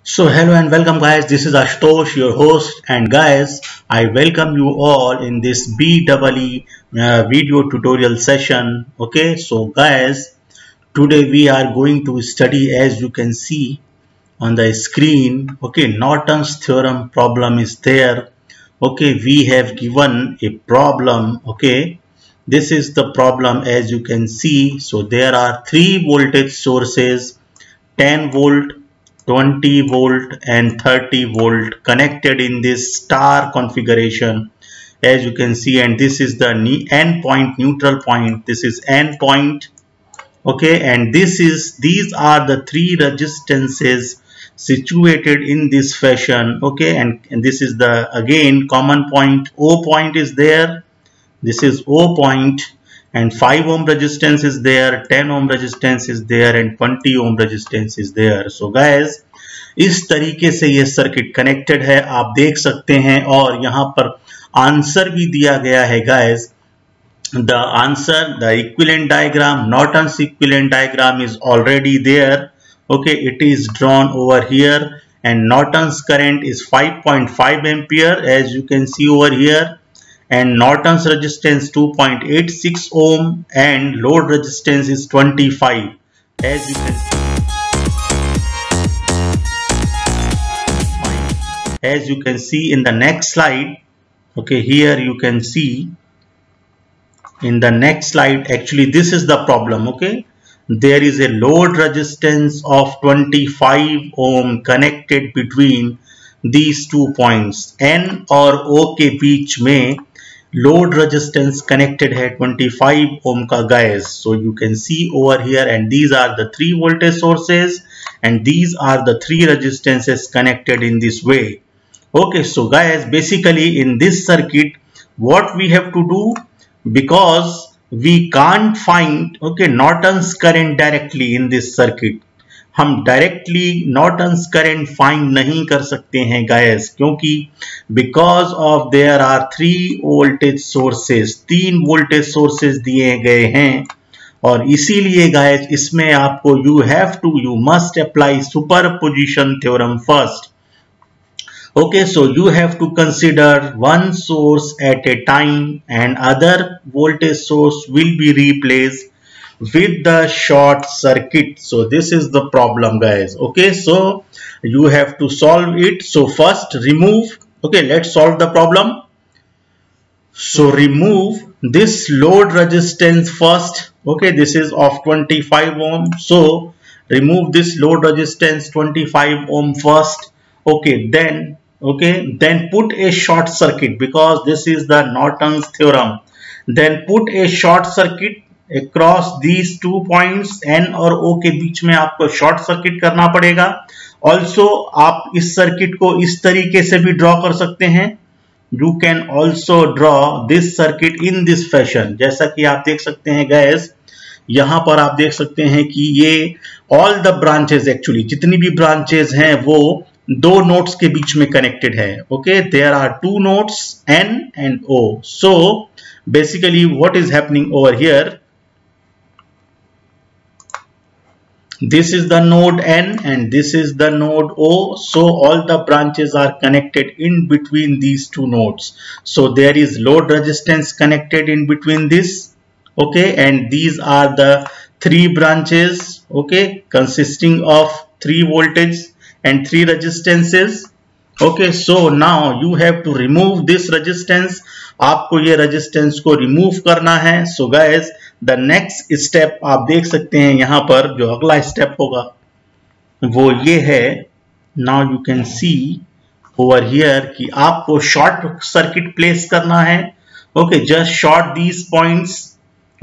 So hello and welcome guys, this is Ashutosh, your host, and guys, I welcome you all in this BEE video tutorial session. Okay, so guys, today we are going to study, as you can see on the screen, okay, Norton's theorem problem is there. Okay, we have given a problem. Okay, this is the problem as you can see. So there are three voltage sources, 10 volt, 20 volt and 30 volt connected in this star configuration, as you can see, and this is the end point, neutral point. This is end point. Okay, and these are the three resistances situated in this fashion. Okay, and this is the again common point. O point is there, this is O point, and 5 ohm resistance is there, 10 ohm resistance is there and 20 ohm resistance is there. So guys, इस तरीके से ये circuit connected है, आप देख सकते हैं, और यहाँ पर आंसर भी दिया गया है guys. The answer, the equivalent diagram, Norton's equivalent diagram is already there. Okay, it is drawn over here, and Norton's current is 5.5 ampere, as you can see over here, and Norton's resistance 2.86 ohm, and load resistance is 25, as you can see. As you can see in the next slide. Okay, here you can see in the next slide, actually this is the problem. Okay, there is a load resistance of 25 ohm connected between these 2 points. N और O के बीच में load resistance connected है 25 ohm का guys. So you can see over here, and these are the three voltage sources and these are the three resistances connected in this way. Okay, so guys, basically in this circuit what we have to do, because we can't find Norton's current directly in this circuit, हम directly Norton's current find नहीं कर सकते हैं guys, क्योंकि because of there are three voltage sources, तीन voltage sources दिए गए हैं, और इसीलिए guys इसमें आपको you must apply superposition theorem first. Okay, so you have to consider one source at a time and other voltage source will be replaced with the short circuit. So this is the problem guys. Okay, so you have to solve it. So first remove, okay, let's solve the problem. So remove this load resistance first. Okay, this is of 25 ohm. So remove this load resistance 25 ohm first. Okay, then put a short circuit, because this is the Norton's theorem. Then put a short circuit across these 2 points, N और O के बीच में आपको short circuit करना पड़ेगा. Also आप इस circuit को इस तरीके से भी ड्रॉ कर सकते हैं. You can also draw this circuit in this fashion. जैसा कि आप देख सकते हैं guys, यहाँ पर आप देख सकते हैं कि ये all the branches, actually जितनी भी branches हैं वो दो नोड्स के बीच में कनेक्टेड है. Okay, there are two nodes N and O. So basically what is happening over here, this is the node N and this is the node O. So all the branches are connected in between these two nodes. So there is load resistance connected in between this. Okay, and these are the three branches, okay, consisting of 3 voltage and 3 resistances. Okay, so now you have to remove this resistance. आपको ये resistance को remove करना है. So guys, the next step आप देख सकते हैं यहाँ पर जो अगला step होगा वो ये है. Now you can see over here कि आपको short circuit place करना है. Okay, just short these points.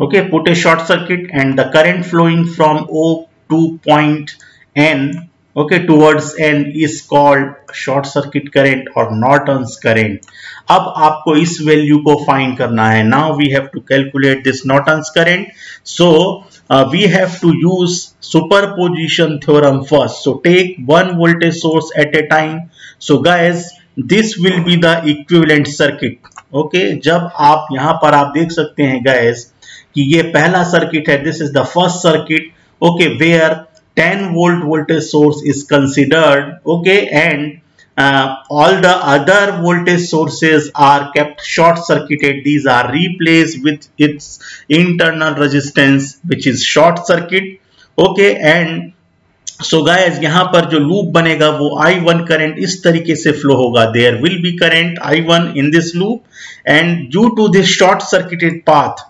Okay, put a short circuit and the current flowing from O to point N, okay, towards N is called short circuit current or Norton's current. अब आपको इस value को find करना है. Now we have to calculate this Norton's current. So we have to use superposition theorem first. So take one voltage source at a time. So guys, this will be the equivalent circuit. Okay, जब आप यहाँ पर आप देख सकते हैं guys कि ये पहला सर्किट है. This is the first circuit. Okay, where 10 volt voltage source is considered, okay, and all the other voltage sources are kept short circuited. These are replaced with its internal resistance which is short circuit, okay. And so guys, यहाँ पर जो loop बनेगा वो I1 current इस तरीके से flow होगा. There will be current I1 in this loop, and due to this short circuited path,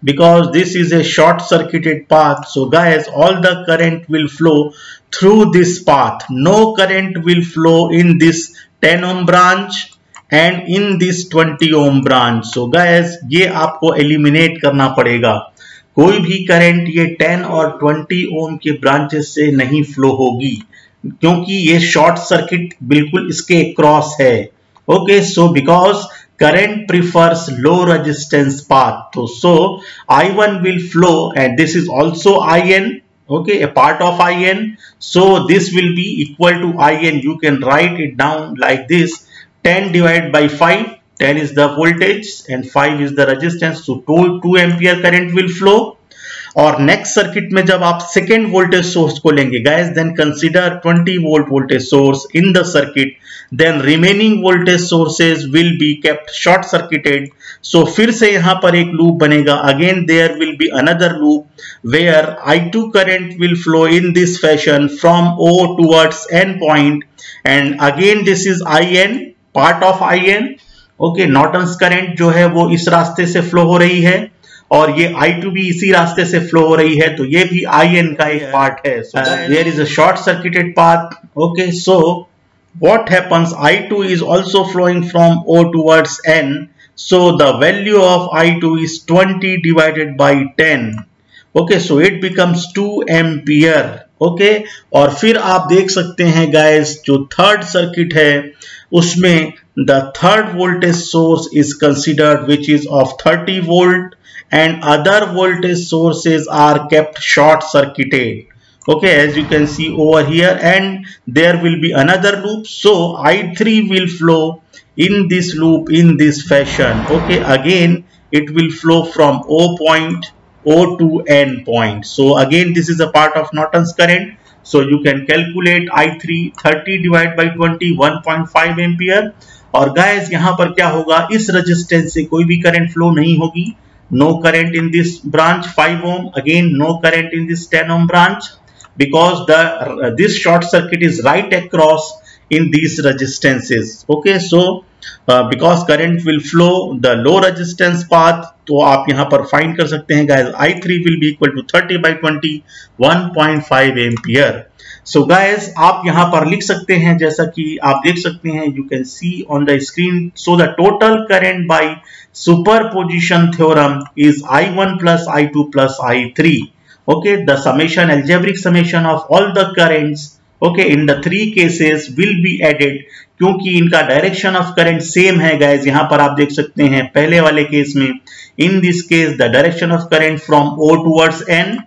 because this is a short circuited path, so guys, all the current will flow through this path. No current will flow in this 10 ohm branch and in this 20 ohm branch. So guys, ये आपको eliminate करना पड़ेगा. कोई भी current ये 10 और 20 ओम के branches से नहीं फ्लो होगी, क्योंकि ये शॉर्ट सर्किट बिल्कुल इसके क्रॉस है, okay. So because current prefers low resistance path, तो सो I1 will flow and this is also IN, okay, a part of IN. So this will be equal to IN. You can write it down like this: 10 divided by 5. 10 is the voltage and 5 is the resistance, so 2 ampere current will flow. और next circuit में जब आप second voltage source को लेंगे guys, then consider 20 volt voltage source in the circuit, then remaining voltage sources will be kept short circuited. So फिर से यहां पर एक लूप बनेगा. Again there will be another loop where I2 current will flow in this fashion from O towards N point, and again this is IN, part of IN, okay. Norton's current जो है वो इस रास्ते से flow हो रही है और ये I2 भी इसी रास्ते से फ्लो हो रही है, तो ये भी IN का एक पार्ट है. So there is a short circuited path, okay. So what happens, I2 is also flowing from O towards N, so the value of I2 is 20 divided by 10, okay. So it becomes 2 ampere, okay. और फिर आप देख सकते हैं guys, जो third circuit है उसमें the third voltage source is considered, which is of 30 volt, and other voltage sources are kept short circuited, okay, as you can see over here. And there will be another loop, so I3 will flow in this loop in this fashion, okay. Again it will flow from O point, O to N point. So again this is a part of Norton's current, so you can calculate I3, 30 divided by 20, 1.5 ampere. और guys यहाँ पर क्या होगा, इस resistance से कोई भी current flow नहीं होगी. No current in this branch 5 ohm, again no current in this 10 ohm branch, because this short circuit is right across in these resistances, okay. So because current will flow the low resistance path, तो आप यहाँ पर find कर सकते हैं guys, I3 will be equal to 30 by 20, 1.5 ampere. So guys, आप यहाँ पर लिख सकते हैं, जैसा कि आप देख सकते हैं, you can see on the screen. So the total current by superposition theorem is I1 plus I2 plus I3, okay. The summation, algebraic summation of all the currents, okay, in the three cases will be added, क्योंकि इनका direction of current same है guys. यहाँ पर आप देख सकते हैं पहले वाले केस में, in this case the direction of current from O towards N.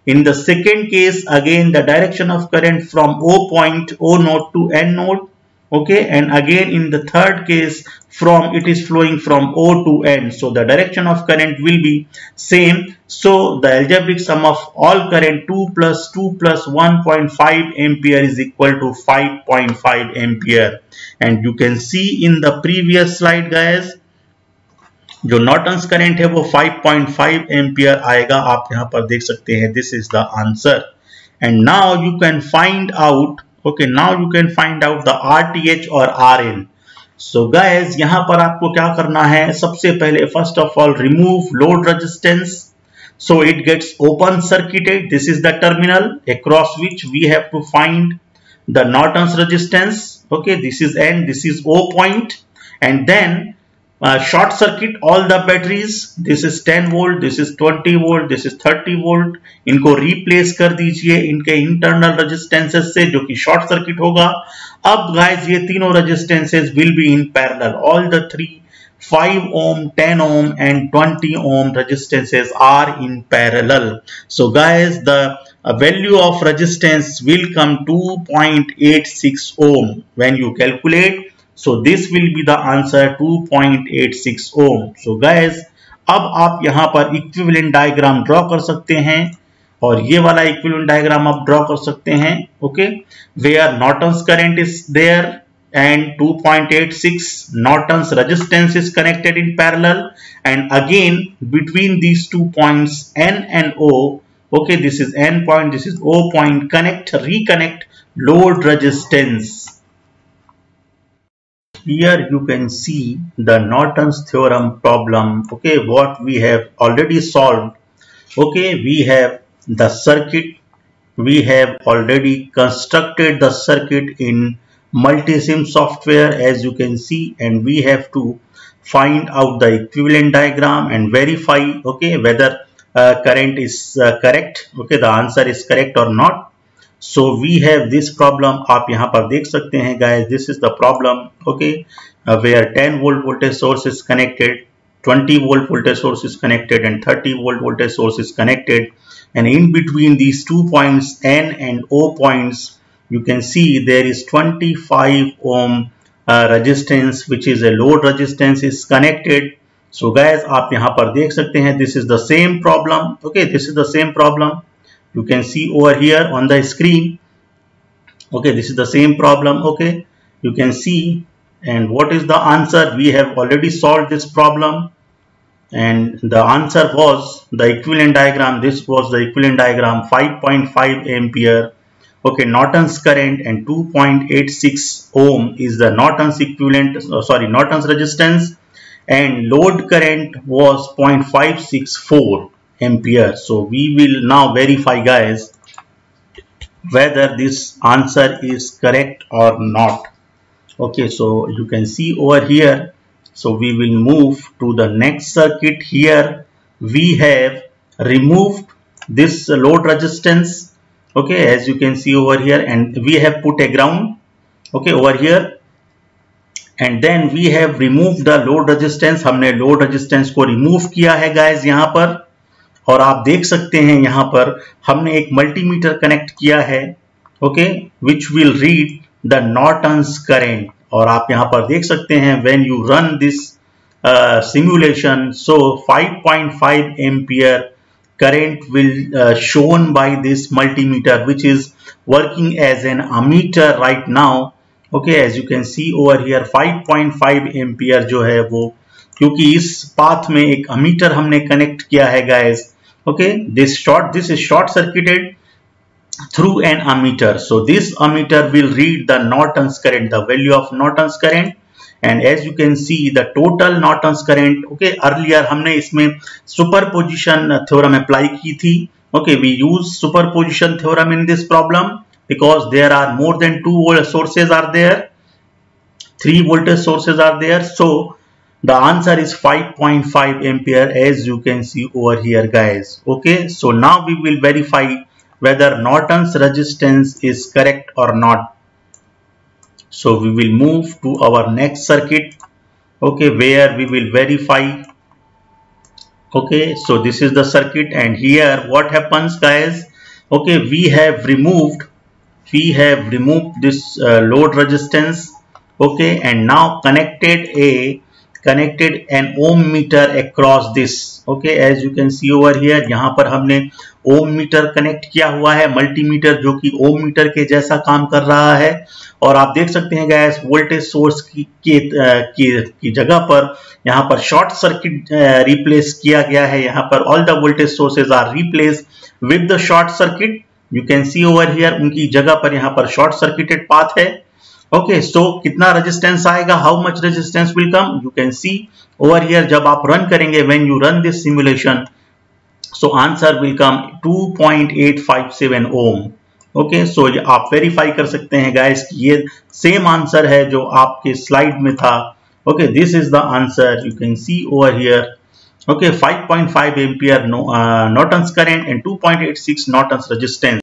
In the second case, again the direction of current from O point, O node to N node, okay. And again in the third case, from it is flowing from O to N, so the direction of current will be same. So the algebraic sum of all current 2 plus 1.5 ampere is equal to 5.5 ampere. And you can see in the previous slide guys, जो Norton's current है वो 5.5 ampere आएगा. आप यहाँ पर देख सकते हैं, this is the answer. And now you can find out, okay, now you can find out the RTH और RL. सो गाइस, यहाँ पर आपको क्या करना है, सबसे पहले first of all remove load resistance, so it gets open circuited. This is the terminal across which we have to find the Norton's resistance, okay. This is N, this is O point, and then short circuit all the batteries. This is 10 volt, this is 20 volt, this is 30 volt. इनको replace कर दीजिए इनके internal resistances से, जो कि short circuit होगा. अब guys, ये तीनों resistances will be in parallel. All the three 5 ohm, 10 ohm and 20 ohm resistances are in parallel. So guys, the value of resistance will come 2.86 ohm when you calculate. So this will be the answer, 2.86 ohm. So guys, अब आप यहाँ पर equivalent diagram draw कर सकते हैं. और ये वाला इक्विवेलेंट डायग्राम आप ड्रॉ कर सकते हैं, okay, where Norton's current is there and 2.86 Norton's resistance is connected in parallel, and again between these 2 points N and O, okay, this is N point, this is O point, reconnect load resistance. Here you can see the Norton's theorem problem, okay, what we have already solved. Okay, we have the circuit, we have already constructed the circuit in Multisim software, as you can see, and we have to find out the equivalent diagram and verify, okay, whether current is correct, okay, the answer is correct or not. So we have this problem, आप यहाँ पर देख सकते हैं guys, this is the problem, okay, where 10 volt voltage source is connected, 20 volt voltage source is connected, and 30 volt voltage source is connected, and in between these 2 points N and O points, you can see there is 25 ohm resistance, which is a load resistance, is connected. So guys, आप यहाँ पर देख सकते हैं, this is the same problem, okay, this is the same problem, you can see over here on the screen, okay, this is the same problem, okay, you can see. And what is the answer? We have already solved this problem, and the answer was the equivalent diagram. This was the equivalent diagram, 5.5 ampere, okay, Norton's current, and 2.86 ohm is the Norton's equivalent, Norton's resistance, and load current was 0.564 ampere. So we will now verify, guys, whether this answer is correct or not. Okay, so you can see over here, so we will move to the next circuit. Here we have removed this load resistance, okay, as you can see over here, and we have put a ground, okay, over here, and then we have removed the load resistance. हमने load resistance को remove किया है guys यहाँ पर, और आप देख सकते हैं यहाँ पर हमने एक मल्टीमीटर कनेक्ट किया है, okay, which will read the Norton's current. और आप यहाँ पर देख सकते हैं when you run this simulation, so 5.5 ampere current will shown by this multimeter, which is working as an ammeter right now, okay, as you can see over here 5.5 ampere जो है वो, क्योंकि इस पाथ में एक ammeter हमने connect किया है guys, okay, this is short circuited through an ammeter. So this ammeter will read the Norton's current, the value of Norton's current, and as you can see the total Norton's current, okay, earlier हमने इसमें superposition theorem apply की थी, okay, we use superposition theorem in this problem because there are more than 2 volt sources are there, 3 voltage sources are there, so the answer is 5.5 ampere, as you can see over here guys, okay. So now we will verify whether Norton's resistance is correct or not. So we will move to our next circuit, okay, where we will verify, okay. So this is the circuit, and here what happens guys, okay, we have removed this load resistance, okay, and now connected an ohm meter across this, okay, as you can see over here, यहाँ पर हमने ओम metre connect किया हुआ है, multimeter जो कि ओम metre के जैसा काम कर रहा है, और आप देख सकते हैं गैस वोल्टेज सोर्स की जगह पर यहाँ पर शॉर्ट सर्किट रिप्लेस किया गया है, यहाँ पर all the voltage sources are replace with the short circuit, you can see over here, उनकी जगह पर यहाँ पर शॉर्ट सर्किटेड पाथ है, ओके. सो कितना रेजिस्टेंस आएगा, how much resistance will come, you can see over here, जब आप रन करेंगे when you run this simulation, so answer will come 2.857 ohm, okay. So आप वेरीफाई कर सकते हैं guys कि ये सेम आंसर है जो आपके स्लाइड में था, okay. This is the answer, you can see over here, okay, 5.5 ampere Norton's current and 2.86 Norton's resistance.